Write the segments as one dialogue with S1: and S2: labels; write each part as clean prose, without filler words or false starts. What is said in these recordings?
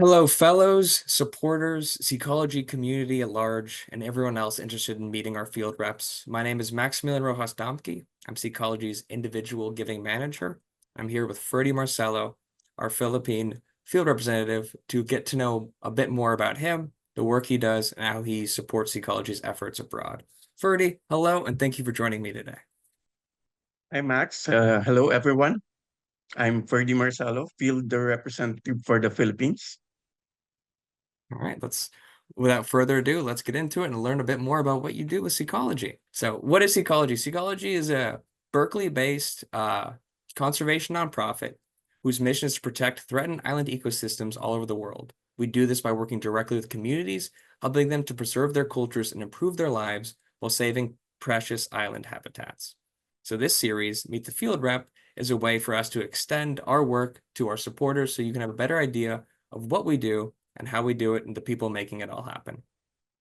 S1: Hello, fellows, supporters, Seacology community at large, and everyone else interested in meeting our field reps. My name is Maximilian Rojas Domke. I'm Seacology's individual giving manager. I'm here with Ferdie Marcelo, our Philippine field representative, to get to know a bit more about him, the work he does, and how he supports Seacology's efforts abroad. Ferdie, hello, and thank you for joining me today.
S2: Hi, Max. Hello, everyone. I'm Ferdie Marcelo, field representative for the Philippines.
S1: All right, without further ado, let's get into it and learn a bit more about what you do with Seacology. So what is Seacology? Seacology is a Berkeley-based conservation nonprofit whose mission is to protect threatened island ecosystems all over the world. We do this by working directly with communities, helping them to preserve their cultures and improve their lives while saving precious island habitats. So this series, Meet the Field Rep, is a way for us to extend our work to our supporters so you can have a better idea of what we do and how we do it and the people making it all happen.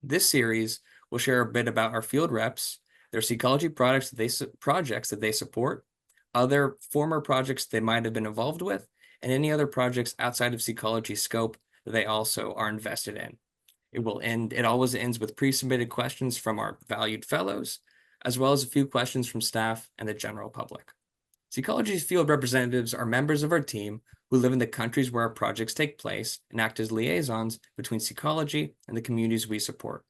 S1: This series will share a bit about our field reps, their Seacology projects that they support, other former projects they might have been involved with, and any other projects outside of Seacology scope that they also are invested in. It always ends with pre-submitted questions from our valued fellows, as well as a few questions from staff and the general public. Seacology's field representatives are members of our team who live in the countries where our projects take place and act as liaisons between Seacology and the communities we support.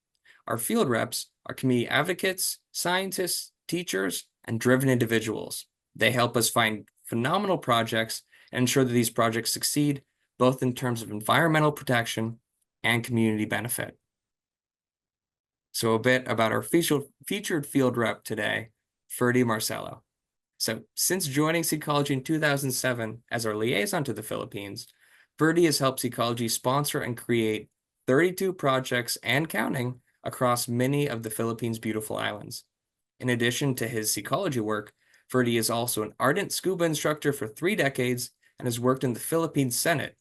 S1: Our field reps are community advocates, scientists, teachers, and driven individuals. They help us find phenomenal projects and ensure that these projects succeed, both in terms of environmental protection and community benefit. So a bit about our featured field rep today, Ferdie Marcelo. So since joining Seacology in 2007 as our liaison to the Philippines, Ferdie has helped Seacology sponsor and create 32 projects and counting across many of the Philippines' beautiful islands. In addition to his Seacology work, Ferdie is also an ardent scuba instructor for 3 decades and has worked in the Philippine Senate,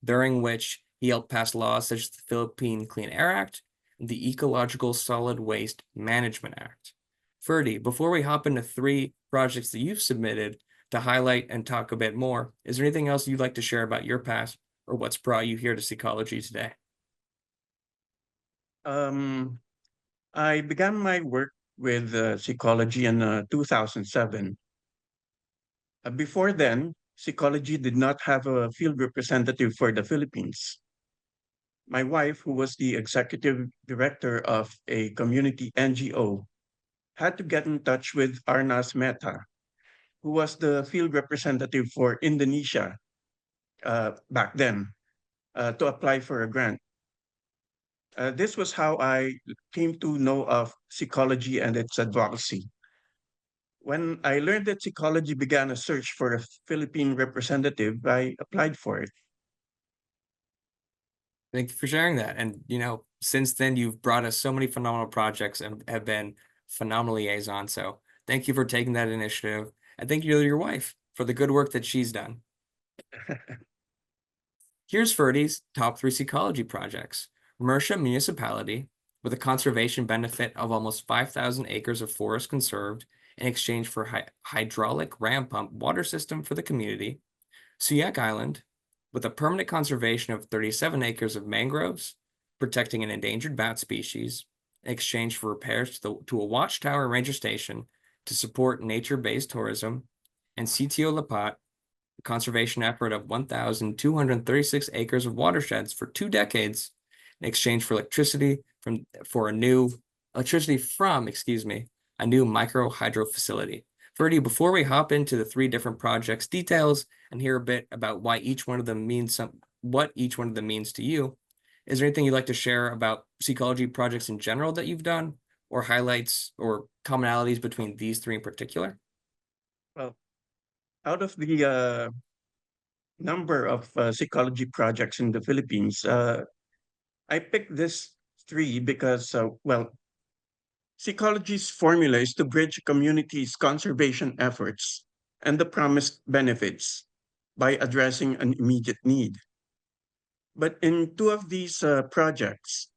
S1: during which he helped pass laws such as the Philippine Clean Air Act and the Ecological Solid Waste Management Act. Ferdie, before we hop into 3 projects that you've submitted to highlight and talk a bit more, is there anything else you'd like to share about your past or what's brought you here to Seacology today?
S2: Um, I began my work with psychology in 2007. Before then, psychology did not have a field representative for the Philippines. My wife, who was the executive director of a community NGO, had to get in touch with Arnas Mehta, who was the field representative for Indonesia back then, to apply for a grant. This was how I came to know of psychology and its advocacy. When I learned that psychology began a search for a Philippine representative, I applied for it.
S1: Thank you for sharing that. And, since then, you've brought us so many phenomenal projects and have been phenomenal liaisons. So thank you for taking that initiative. And thank you to your wife for the good work that she's done. Here's Ferdie's top 3 Seacology projects. Mersha Municipality, with a conservation benefit of almost 5,000 acres of forest conserved in exchange for hydraulic ram pump water system for the community. Suyak Island, with a permanent conservation of 37 acres of mangroves, protecting an endangered bat species, in exchange for repairs to a watchtower ranger station to support nature-based tourism. And Sitio Lapat, a conservation effort of 1,236 acres of watersheds for 2 decades in exchange for electricity from a new micro hydro facility. Ferdie, before we hop into the 3 different projects details and hear a bit about what each one of them means to you, is there anything you'd like to share about Seacology projects in general that you've done, or highlights or commonalities between these 3 in particular?
S2: Well, out of the number of psychology projects in the Philippines, I picked this 3 because, psychology's formula is to bridge communities' conservation efforts and the promised benefits by addressing an immediate need. But in 2 of these projects,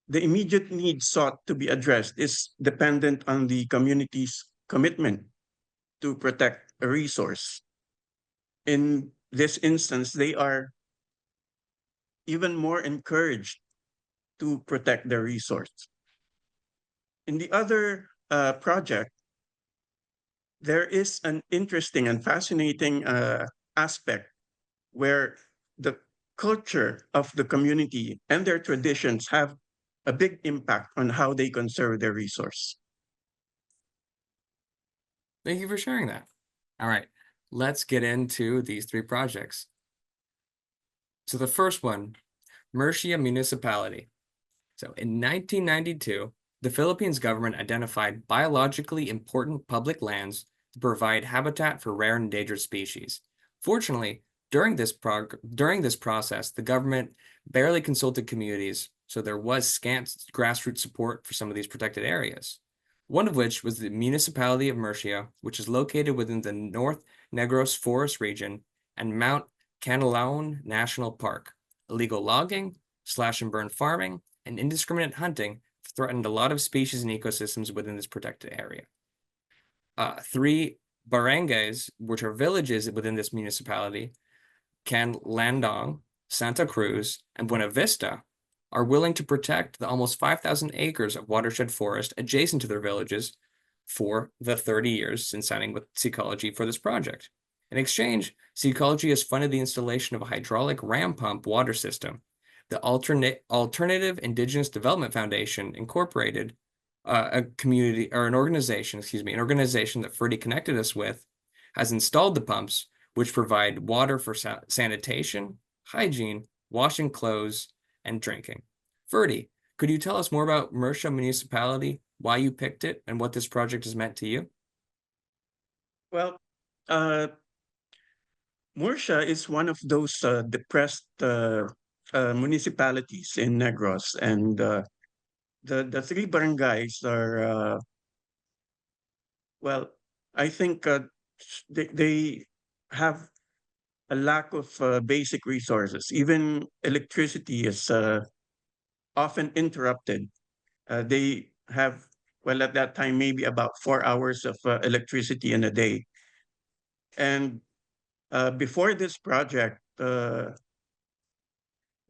S2: the immediate need sought to be addressed is dependent on the community's commitment to protect a resource. In this instance, they are even more encouraged to protect their resource. In the other project, there is an interesting and fascinating aspect where the culture of the community and their traditions have a big impact on how they conserve their resource.
S1: Thank you for sharing that. All right, let's get into these three projects. So the first one, Murcia Municipality. So in 1992, the Philippines government identified biologically important public lands to provide habitat for rare and endangered species. Fortunately, during this process, the government barely consulted communities, so there was scant grassroots support for some of these protected areas. One of which was the municipality of Murcia, which is located within the North Negros Forest region and Mount Canelaon National Park. Illegal logging, slash and burn farming, and indiscriminate hunting threatened a lot of species and ecosystems within this protected area. Three barangays, which are villages within this municipality, Landong, Santa Cruz, and Buena Vista, are willing to protect the almost 5,000 acres of watershed forest adjacent to their villages for the 30 years since signing with Seacology for this project. In exchange, Seacology has funded the installation of a hydraulic ram pump water system. The Alternative Indigenous Development Foundation Incorporated, a community or an organization that Ferdie connected us with, has installed the pumps, which provide water for sanitation, hygiene, washing clothes, and drinking. Ferdie, could you tell us more about Murcia Municipality, why you picked it, and what this project has meant to you?
S2: Well, uh, Murcia is one of those depressed municipalities in Negros, and the three barangays are well. I think they have a lack of basic resources. Even electricity is often interrupted. They have, well, at that time, maybe about 4 hours of electricity in a day. And before this project,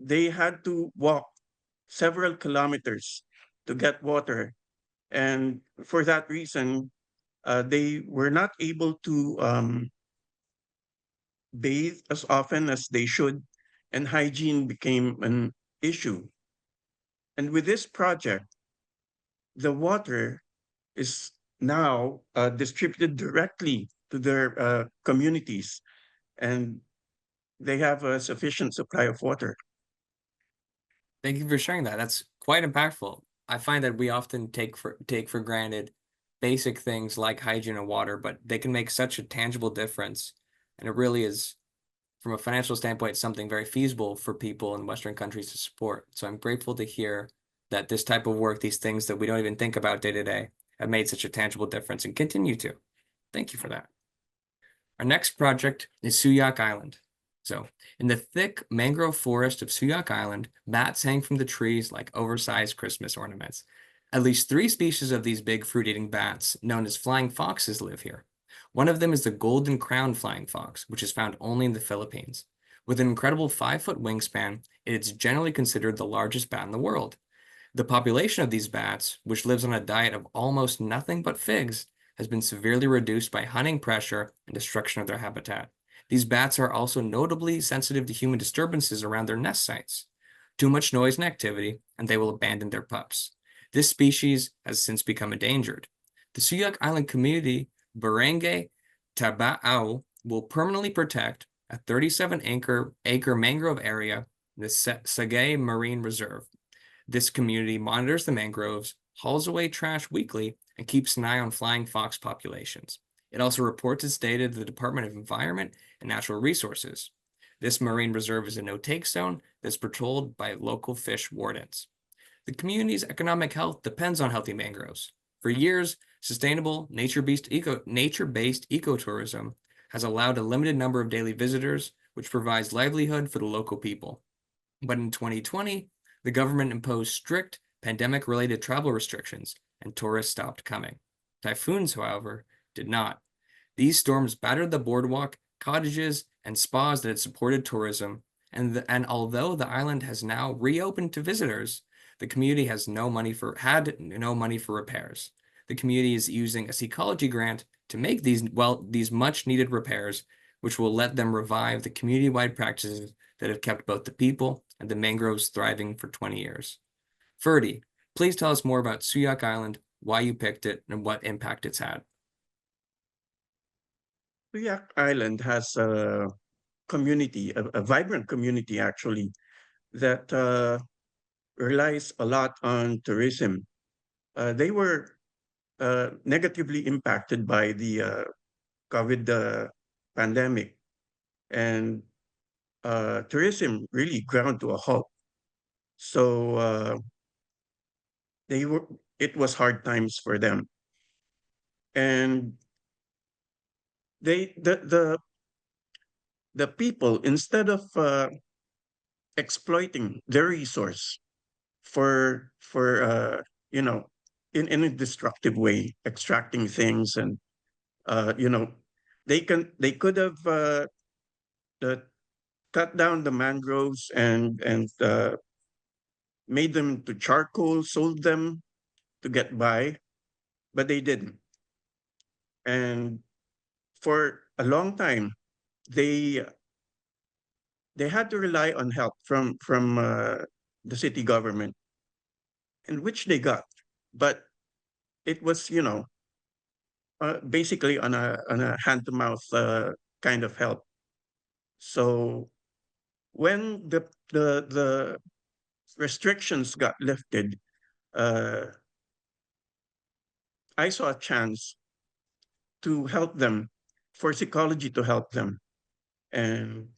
S2: they had to walk several kilometers to get water. And for that reason, they were not able to bathe as often as they should, and hygiene became an issue. And with this project, the water is now distributed directly to their communities, and they have a sufficient supply of water.
S1: Thank you for sharing that. That's quite impactful. I find that we often take for granted basic things like hygiene and water, but they can make such a tangible difference. And it really is, from a financial standpoint, something very feasible for people in Western countries to support. So I'm grateful to hear that this type of work, these things that we don't even think about day to day, have made such a tangible difference and continue to. Thank you for that. Our next project is Suyak Island. So, in the thick mangrove forest of Suyak Island, bats hang from the trees like oversized Christmas ornaments. At least three species of these big fruit-eating bats, known as flying foxes, live here. One of them is the golden crowned flying fox, which is found only in the Philippines. With an incredible 5-foot wingspan, it is generally considered the largest bat in the world. The population of these bats, which lives on a diet of almost nothing but figs, has been severely reduced by hunting pressure and destruction of their habitat. These bats are also notably sensitive to human disturbances around their nest sites. Too much noise and activity, and they will abandon their pups. This species has since become endangered. The Suyak Island community, Barangay Tabaao, will permanently protect a 37-acre mangrove area in the Sagay Marine Reserve. This community monitors the mangroves, hauls away trash weekly, and keeps an eye on flying fox populations. It also reports its data to the Department of Environment and Natural Resources. This marine reserve is a no-take zone that's patrolled by local fish wardens. The community's economic health depends on healthy mangroves. For years, sustainable nature-based ecotourism has allowed a limited number of daily visitors, which provides livelihood for the local people. But in 2020, the government imposed strict pandemic-related travel restrictions, and tourists stopped coming. Typhoons, however, did not. These storms battered the boardwalk, cottages, and spas that had supported tourism, And although the island has now reopened to visitors, the community has no money for had no money for repairs. The community is using a Seacology grant to make these much needed repairs, which will let them revive the community-wide practices that have kept both the people and the mangroves thriving for 20 years. Ferdie, please tell us more about Suyak Island, why you picked it, and what impact it's had.
S2: Yak Island has a community, a vibrant community actually, that relies a lot on tourism. They were negatively impacted by the COVID pandemic, and tourism really ground to a halt. So they were. It was hard times for them, and they the people, instead of exploiting their resource for you know, in a destructive way, extracting things, and you know, they could have uh, cut down the mangroves and made them to charcoal, sold them to get by, but they didn't. And for a long time, they they had to rely on help from the city government, and which they got, but it was, you know, basically on a hand to mouth kind of help. So when the restrictions got lifted, uh, I saw a chance to help them, for Seacology to help them. And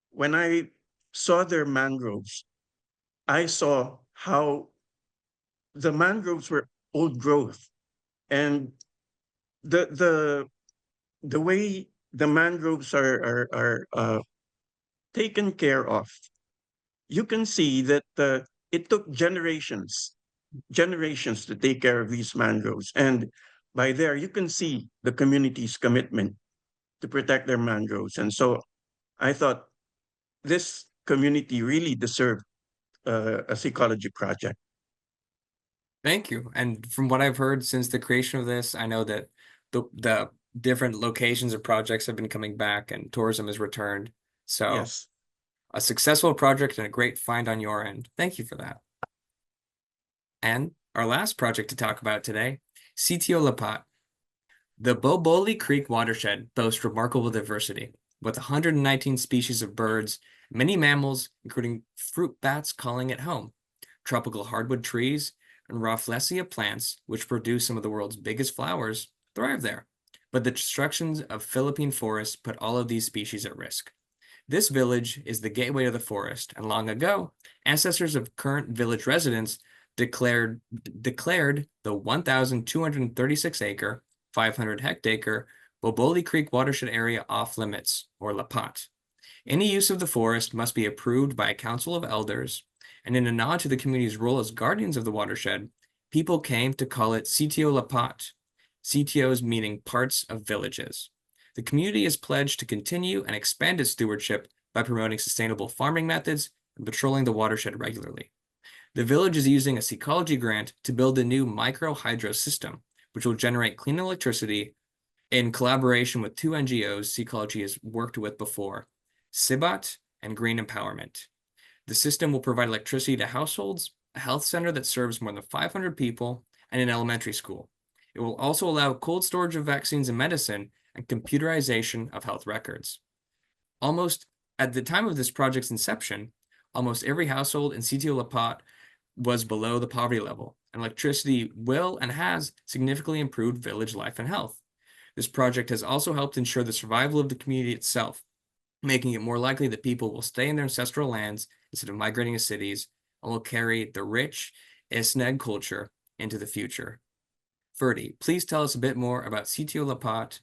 S2: when I saw their mangroves, I saw how the mangroves were old growth, and the the the way the mangroves are taken care of, you can see that it took generations to take care of these mangroves. And by there, you can see the community's commitment to protect their mangroves. And so I thought this community really deserved a ecology project.
S1: Thank you. And from what I've heard since the creation of this, I know that the different locations of projects have been coming back and tourism has returned. So
S2: Yes.
S1: a successful project and a great find on your end. Thank you for that. And our last project to talk about today, Sitio Lapat. The Boboli Creek watershed boasts remarkable diversity, with 119 species of birds, many mammals, including fruit bats calling it home, tropical hardwood trees, and Rafflesia plants, which produce some of the world's biggest flowers, thrive there. But the destructions of Philippine forests put all of these species at risk. This village is the gateway to the forest, and long ago, ancestors of current village residents declared the 1,236-acre, 500-hectare Boboli Creek watershed area off limits, or LAPAT. Any use of the forest must be approved by a council of elders, and in a nod to the community's role as guardians of the watershed, people came to call it Sitio Lapat, Sitios meaning parts of villages. The community is pledged to continue and expand its stewardship by promoting sustainable farming methods and patrolling the watershed regularly. The village is using a Seacology grant to build a new micro hydro system, which will generate clean electricity in collaboration with two NGOs Seacology has worked with before, Sibat and Green Empowerment. The system will provide electricity to households, a health center that serves more than 500 people, and an elementary school. It will also allow cold storage of vaccines and medicine and computerization of health records. Almost at the time of this project's inception, almost every household in Sitio Lapat was below the poverty level, and electricity will and has significantly improved village life and health. This project has also helped ensure the survival of the community itself, making it more likely that people will stay in their ancestral lands instead of migrating to cities and will carry the rich Isneg culture into the future. Ferdie, please tell us a bit more about Sitio Lapat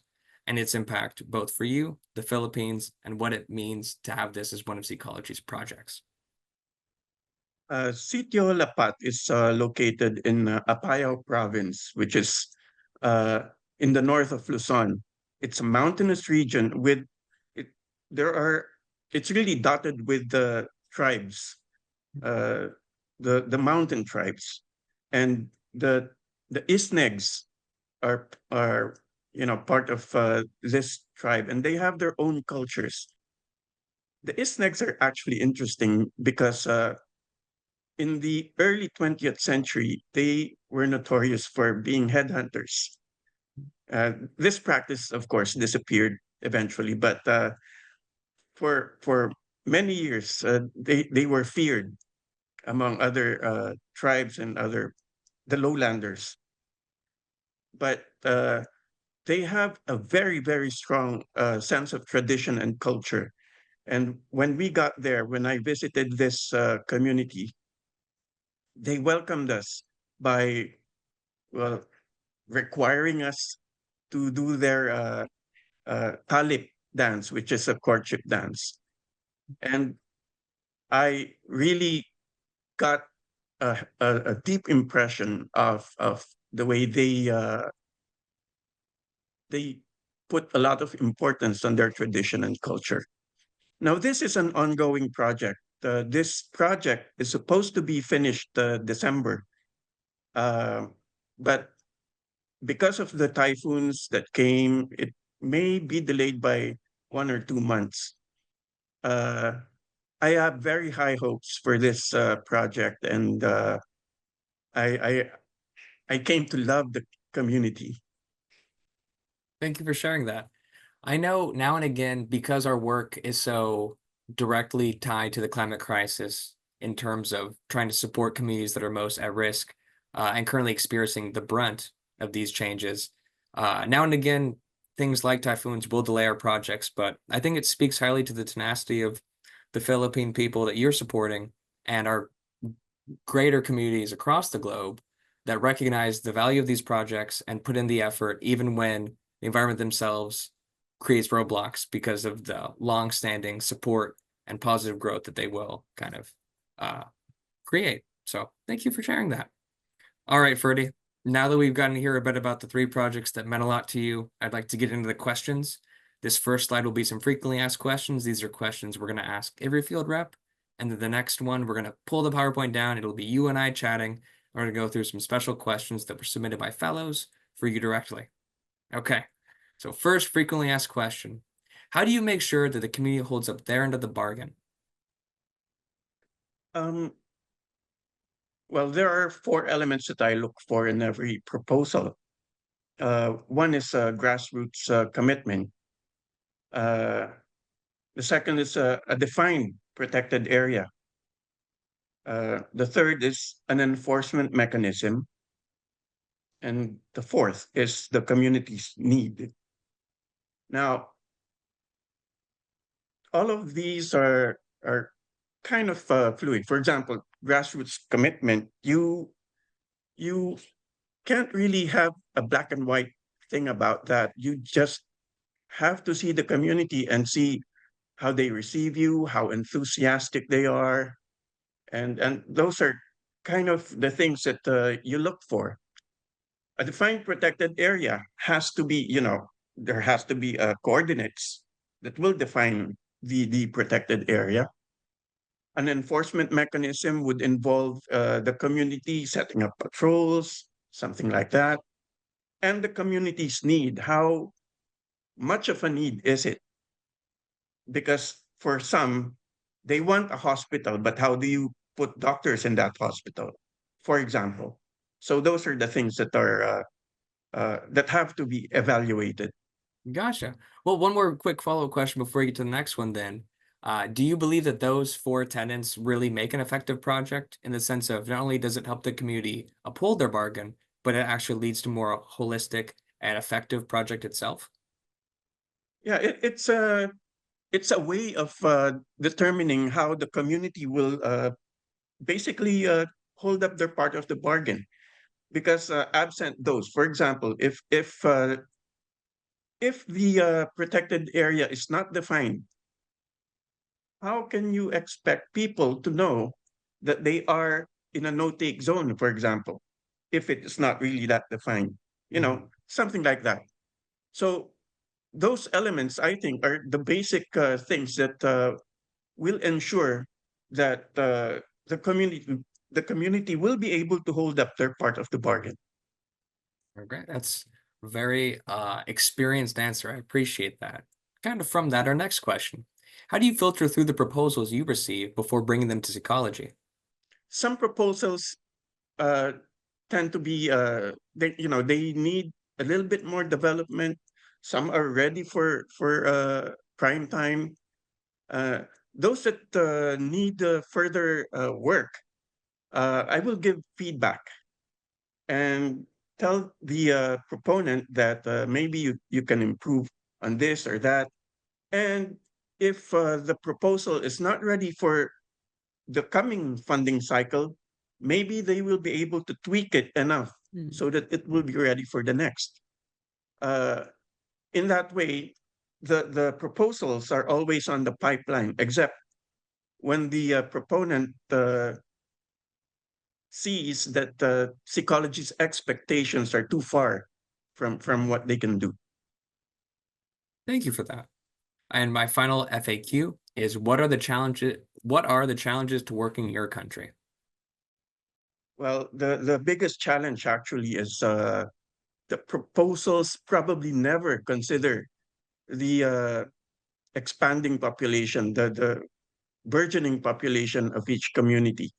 S1: and its impact both for you, the Philippines, and what it means to have this as one of Seacology's projects.
S2: Sitio Lapat is located in Apayao province, which is uh, in the north of Luzon. It's a mountainous region with it. There are it's really dotted with the tribes, uh, the mountain tribes, and the Isnegs are part of this tribe, and they have their own cultures. The Isnegs are actually interesting because in the early 20th century, they were notorious for being headhunters. This practice, of course, disappeared eventually, but for many years, they were feared among other tribes and other the lowlanders. But they have a very, very strong sense of tradition and culture. And when we got there, when I visited this community, they welcomed us by, well, requiring us to do their talip dance, which is a courtship dance. And I really got a deep impression of the way they put a lot of importance on their tradition and culture. Now, this is an ongoing project. This project is supposed to be finished December, uh, but because of the typhoons that came, it may be delayed by 1 or 2 months. Uh, I have very high hopes for this project, and I, I I came to love the community.
S1: Thank you for sharing that. I know now and again, because our work is so directly tied to the climate crisis in terms of trying to support communities that are most at risk and currently experiencing the brunt of these changes, now and again, things like typhoons will delay our projects, but I think it speaks highly to the tenacity of the Philippine people that you're supporting and our greater communities across the globe that recognize the value of these projects and put in the effort, even when the environment themselves creates roadblocks because of the long-standing support and positive growth that they will kind of uh, create. So thank you for sharing that. All right, Ferdy. Now that we've gotten to hear a bit about the three projects that meant a lot to you, I'd like to get into the questions. This first slide will be some frequently asked questions. These are questions we're going to ask every field rep. And then the next one, we're going to pull the PowerPoint down. It'll be you and I chatting. We're going to go through some special questions that were submitted by fellows for you directly. Okay. So first frequently asked question. How do you make sure that the community holds up their end of the bargain?
S2: Um, well, there are four elements that I look for in every proposal. One is grassroots commitment. Uh, the second is a defined protected area. The third is an enforcement mechanism. And the fourth is the community's need. Now, all of these are kind of fluid. For example, grassroots commitment, you can't really have a black and white thing about that. You just have to see the community and see how they receive you, how enthusiastic they are, and those are kind of the things that you look for. A defined protected area has to be, there has to be coordinates that will define the protected area. An enforcement mechanism would involve the community setting up patrols, something like that, and the community's need. How much of a need is it? Because for some, they want a hospital, but how do you put doctors in that hospital, for example? So those are the things that have to be evaluated.
S1: Gotcha. Well, one more quick follow-up question before we get to the next one then. Do you believe that those four tenets really make an effective project in the sense of not only does it help the community uphold their bargain, but it actually leads to more holistic and effective project itself?
S2: Yeah, it's a way of determining how the community will basically hold up their part of the bargain. Because absent those, for example, if the protected area is not defined, how can you expect people to know that they are in a no-take zone, for example, if it is not really that defined?
S1: Mhm.
S2: Something like that. So those elements, I think, are the basic things that will ensure that the community will be able to hold up their part of the bargain.
S1: Okay, that's a very experienced answer. I appreciate that. Kind of from that, our next question. How do you filter through the proposals you receive before bringing them to Seacology?
S2: Some proposals uh, tend to be they need a little bit more development. Some are ready for prime time. Uh, those that need further work, I will give feedback and tell the proponent that maybe you can improve on this or that. And if the proposal is not ready for the coming funding cycle, maybe they will be able to tweak it enough
S1: Hmm.
S2: so that it will be ready for the next. Uh, in that way, the proposals are always on the pipeline, except when the proponent sees that the psychology's expectations are too far from what they can do.
S1: Thank you for that. And my final FAQ is what are the challenges to working in your country?
S2: Well, the biggest challenge actually is the proposals probably never consider the expanding population, the burgeoning population of each community.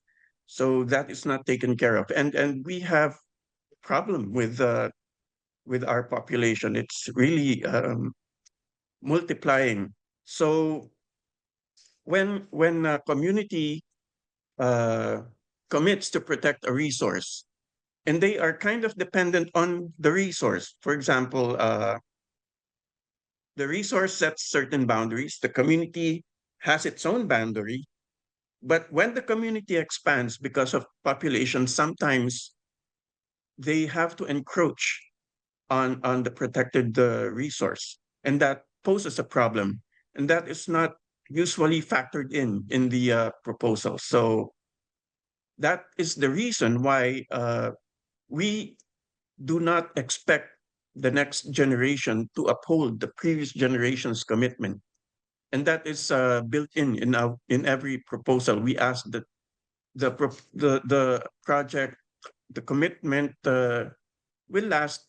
S2: So that is not taken care of, and we have problem with our population. It's really multiplying. So when a community uh, commits to protect a resource, and they are kind of dependent on the resource. For example, the resource sets certain boundaries. The community has its own boundary. But when the community expands because of population, sometimes they have to encroach on the protected resource. And that poses a problem. And that is not usually factored in the proposal. So that is the reason why we do not expect the next generation to uphold the previous generation's commitment. And that is built in every proposal. We ask that the project, the commitment will last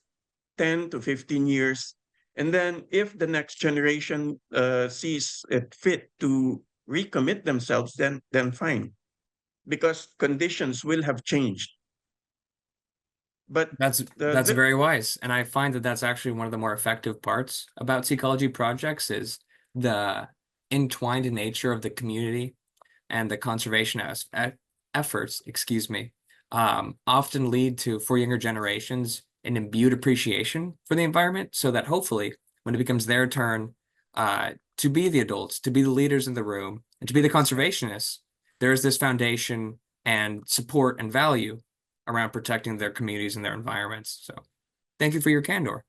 S2: 10 to 15 years. And then if the next generation sees it fit to recommit themselves, then fine, because conditions will have changed. But
S1: That's
S2: the,
S1: that's
S2: the
S1: very wise, and I find that that's actually one of the more effective parts about Ecology projects is the entwined nature of the community and the conservation efforts, excuse me, often lead to for younger generations an imbued appreciation for the environment, so that hopefully when it becomes their turn to be the adults, to be the leaders in the room, and to be the
S2: that's right.
S1: conservationists, there is this foundation and support and value around protecting their communities and their environments. So thank you for your candor.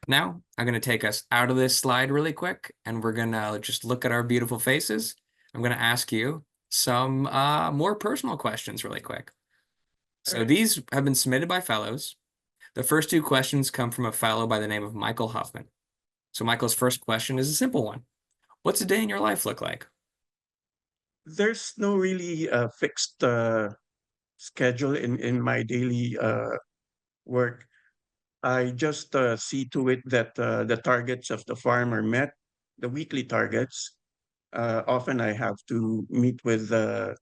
S1: Now, I'm going to take us out of this slide really quick, and we're going to just look at our beautiful faces. I'm going to ask you some more personal questions really quick.
S2: All
S1: So
S2: right.
S1: these have been submitted by fellows. The first two questions come from a fellow by the name of Michael Huffman. So Michael's first question is a simple one. What's a day in your life look like?
S2: There's no really fixed schedule in my daily work. I just see to it that the targets of the farm are met, the weekly targets. Often I have to meet with the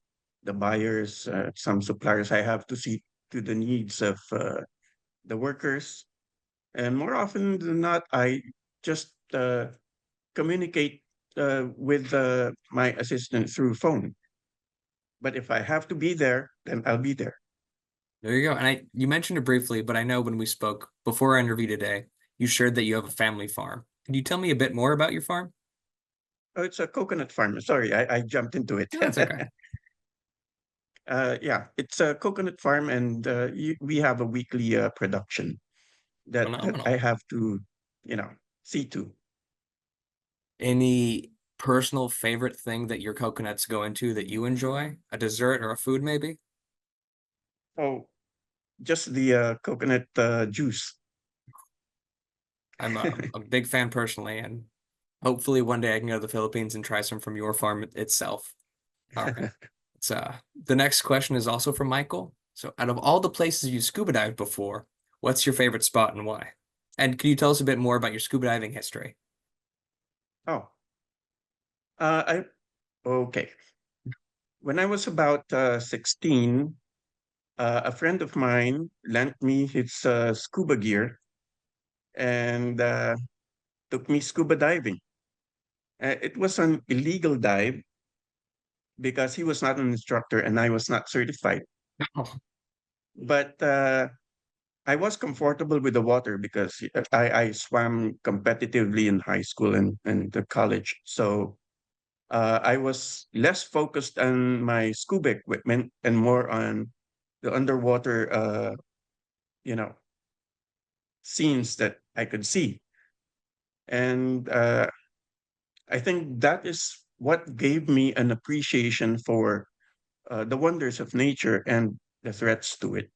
S2: buyers, some suppliers. I have to see to the needs of the workers. And more often than not, I just communicate with my assistant through phone. But if I have to be there, then I'll be there.
S1: There you go. And you mentioned it briefly, but I know when we spoke before our interview today, you shared that you have a family farm. Can you tell me a bit more about your farm?
S2: Oh, it's a coconut farm. Sorry, I jumped into it.
S1: No, that's okay.
S2: Yeah, it's a coconut farm, and we have a weekly production that I
S1: Phenomenal.
S2: have to, you know, see to.
S1: Any personal favorite thing that your coconuts go into that you enjoy? A dessert or a food, maybe?
S2: Oh, just the coconut juice.
S1: I'm a big fan personally, and Hopefully one day I can go to the Philippines and try some from your farm itself. All right. It's the next question is also from Michael. So out of all the places you scuba dived before, what's your favorite spot and why? And can you tell us a bit more about your scuba diving history?
S2: Oh, I okay. When I was about 16, a friend of mine lent me his scuba gear and took me scuba diving. It was an illegal dive because he was not an instructor and I was not certified.
S1: Oh,
S2: But I was comfortable with the water because I swam competitively in high school and the college. So I was less focused on my scuba equipment and more on the underwater, you know, scenes that I could see. And I think that is what gave me an appreciation for the wonders of nature and the threats to it.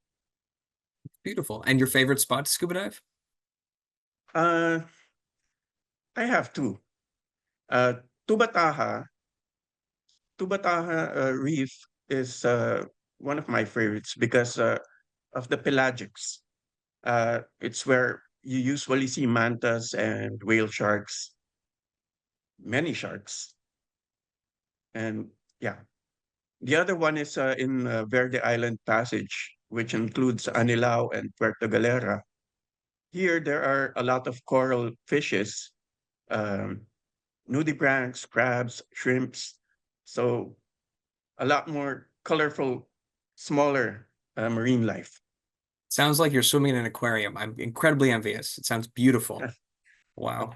S1: beautiful. And your favorite spot to scuba dive?
S2: Uh, I have two. Uh, Tubataha, Tubataha Reef is one of my favorites because of the pelagics. It's where you usually see mantas and whale sharks, many sharks. And yeah, the other one is in Verde Island Passage, which includes Anilao and Puerto Galera. Here, there are a lot of coral fishes, um, nudibranchs, crabs, shrimps. So a lot more colorful, smaller marine life.
S1: Sounds like you're swimming in an aquarium. I'm incredibly envious. It sounds beautiful. Wow.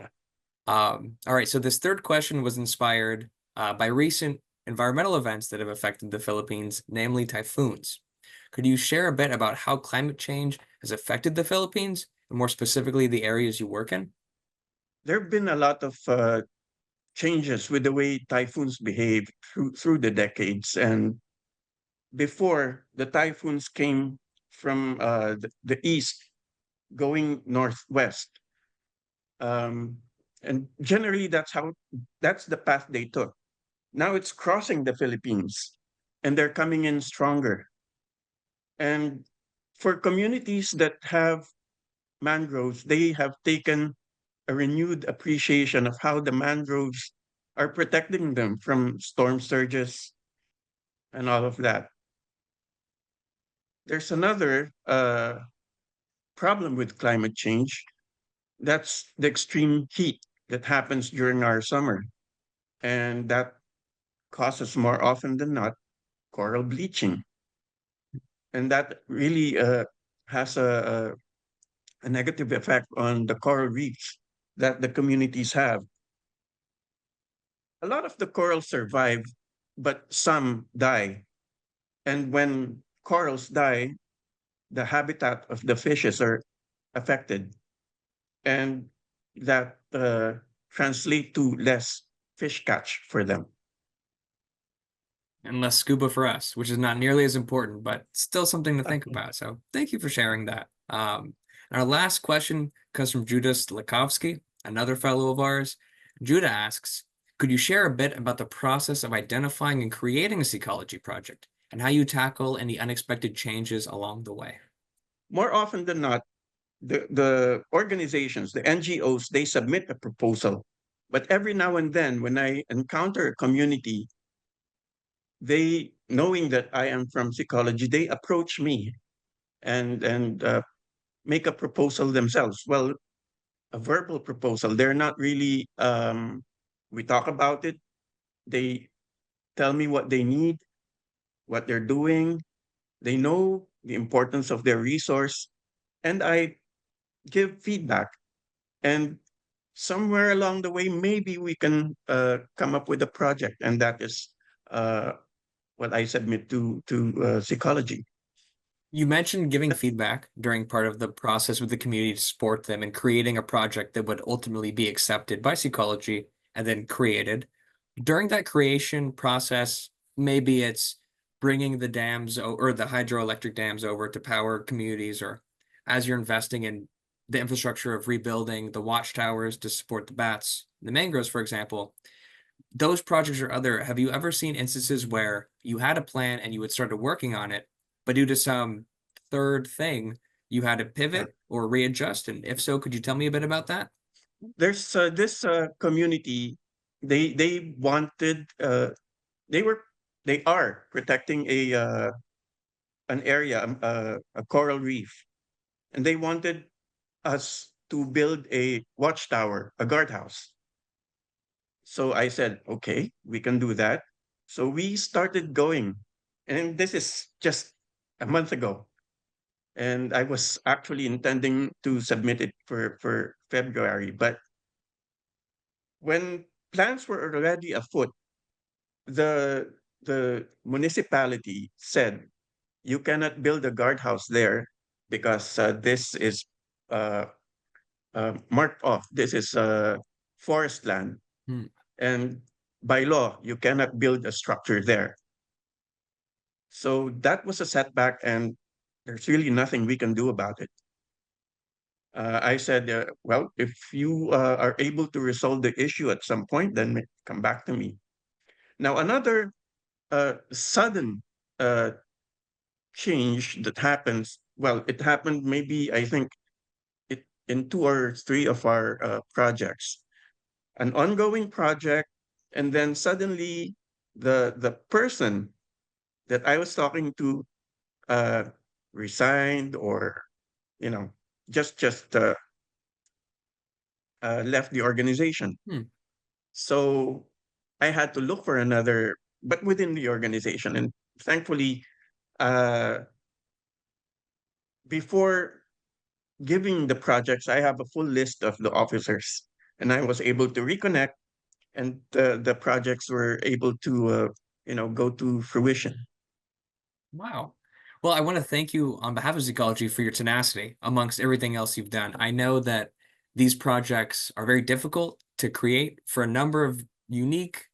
S1: All right, so this third question was inspired by recent environmental events that have affected the Philippines, namely typhoons. Could you share a bit about how climate change has affected the Philippines, and more specifically, the areas you work in?
S2: There have been a lot of changes with the way typhoons behave through the decades. And before, the typhoons came from the east going northwest. Um, and generally, that's the path they took. Now it's crossing the Philippines and they're coming in stronger. And for communities that have mangroves, they have taken a renewed appreciation of how the mangroves are protecting them from storm surges and all of that. There's another problem with climate change. That's the extreme heat that happens during our summer. And that causes more often than not coral bleaching. And that really has a negative effect on the coral reefs that the communities have. A lot of the corals survive, but some die. And when corals die, the habitat of the fishes are affected. And that translate to less fish catch for them.
S1: And less scuba for us, which is not nearly as important, but still something to think about. So thank you for sharing that. And our last question comes from Judas Lakovsky, another fellow of ours. Judah asks, could you share a bit about the process of identifying and creating a Seacology project and how you tackle any unexpected changes along the way?
S2: More often than not, the organizations, the NGOs, they submit a proposal. But every now and then, when I encounter a community, they, knowing that I am from Seacology, they approach me and make a proposal themselves. Well, a verbal proposal. They're not really. We talk about it. They tell me what they need, what they're doing. They know the importance of their resource, and I give feedback. And somewhere along the way, maybe we can come up with a project, and that is uh, what I submit to Seacology.
S1: You mentioned giving feedback during part of the process with the community to support them and creating a project that would ultimately be accepted by Seacology and then created. During that creation process, maybe it's bringing the dams or the hydroelectric dams over to power communities, or as you're investing in the infrastructure of rebuilding the watchtowers to support the bats, the mangroves, for example. Those projects or other, have you ever seen instances where you had a plan and you had started working on it, but due to some third thing, you had to
S2: Yeah.
S1: pivot or readjust? And if so, could you tell me a bit about that?
S2: There's this community. They wanted. They were. They are protecting an area, a coral reef, and they wanted us to build a watchtower, a guardhouse. So I said, okay, we can do that. So we started going, and this is just a month ago. And I was actually intending to submit it for February, but when plans were already afoot, the the municipality said you cannot build a guardhouse there because this is uh, marked off. This is forest land,
S1: Hmm.
S2: and by law you cannot build a structure there. So that was a setback, and there's really nothing we can do about it. I said, well, if you are able to resolve the issue at some point, then come back to me. Now, another sudden uh, change that happens, well, it happened maybe, I think, in two or three of our projects, an ongoing project, and then suddenly the person that I was talking to uh, resigned or, you know, just left the organization.
S1: Hmm.
S2: So I had to look for another, but within the organization. And thankfully, uh, before giving the projects, I have a full list of the officers, and I was able to reconnect, and the projects were able to, go to fruition.
S1: Wow. Well, I want to thank you on behalf of Ecology for your tenacity amongst everything else you've done. I know that these projects are very difficult to create for a number of unique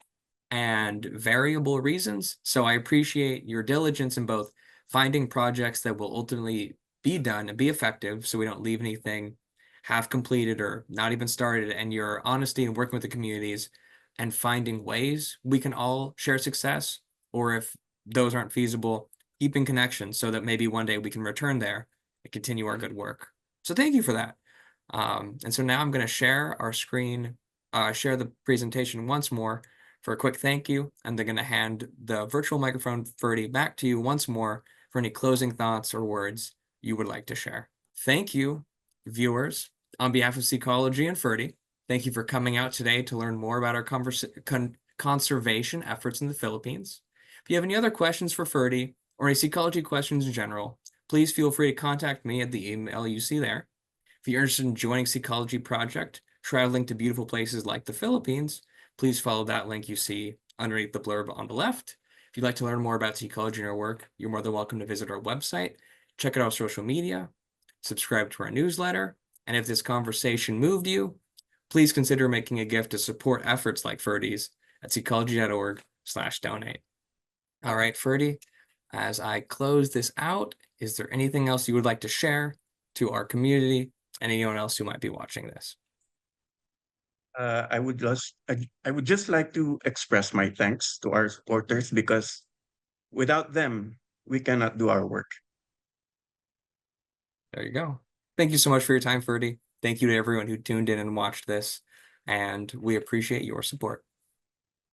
S1: and variable reasons. So I appreciate your diligence in both finding projects that will ultimately be done and be effective so we don't leave anything half completed or not even started, and your honesty in working with the communities and finding ways we can all share success, or if those aren't feasible, keeping connections so that maybe one day we can return there and continue our good work. So thank you for that. And so now I'm going to share our screen, share the presentation once more for a quick thank you, and they're going to hand the virtual microphone, Ferdie, back to you once more for any closing thoughts or words you would like to share. Thank you, viewers. On behalf of Seacology and Ferdie, thank you for coming out today to learn more about our conservation efforts in the Philippines. If you have any other questions for Ferdie or any Seacology questions in general, please feel free to contact me at the email you see there. If you're interested in joining Seacology Project, traveling to beautiful places like the Philippines, please follow that link you see underneath the blurb on the left. If you'd like to learn more about Seacology and our work, you're more than welcome to visit our website, check out our social media, subscribe to our newsletter, and if this conversation moved you, please consider making a gift to support efforts like Ferdie's at seacology.org/donate. All right, Ferdie, as I close this out, is there anything else you would like to share to our community and anyone else who might be watching this?
S2: I would just like to express my thanks to our supporters because without them, we cannot do our work.
S1: There you go. Thank you so much for your time, Ferdie. Thank you to everyone who tuned in and watched this, and we appreciate your support.